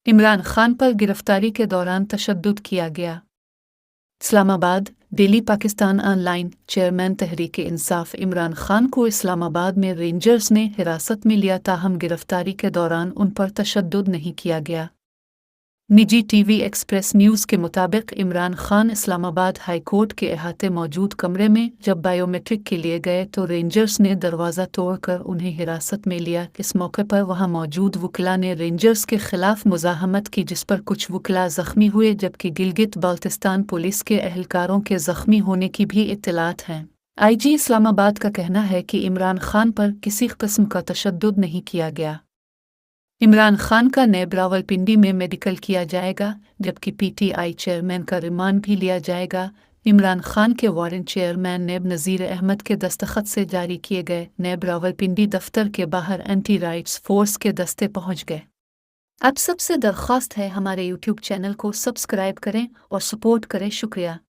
इमरान खान पर गिरफ्तारी के दौरान तशद्दुद किया गया। इस्लामाबाद, दिल्ली पाकिस्तान ऑनलाइन चेयरमैन तहरीक इंसाफ इमरान खान को इस्लामाबाद में रेंजर्स ने हिरासत में लिया, ताहम गिरफ्तारी के दौरान उन पर तशद्दुद नहीं किया गया। निजी टीवी एक्सप्रेस न्यूज़ के मुताबिक इमरान खान इस्लामाबाद हाई कोर्ट के अहाते मौजूद कमरे में जब बायोमेट्रिक के लिए गए तो रेंजर्स ने दरवाज़ा तोड़कर उन्हें हिरासत में लिया। इस मौके पर वहां मौजूद वकला ने रेंजर्स के खिलाफ मुज़ाहमत की, जिस पर कुछ वकला जख्मी हुए, जबकि गिलगित बाल्टिस्तान पुलिस के एहलकारों के जख्मी होने की भी इत्तलात हैं। IG इस्लामाबाद का कहना है कि इमरान खान पर किसी किस्म का तशद्दुद नहीं किया गया। इमरान खान का नेब रावलपिंडी में मेडिकल किया जाएगा, जबकि PTI चेयरमैन का रिमांड भी लिया जाएगा। इमरान खान के वारंट चेयरमैन नेब नज़ीर अहमद के दस्तखत से जारी किए गए नेब रावलपिंडी दफ्तर के बाहर एंटी राइट्स फोर्स के दस्ते पहुंच गए। आप सबसे दरख्वास्त है हमारे YouTube चैनल को सब्सक्राइब करें और सपोर्ट करें। शुक्रिया।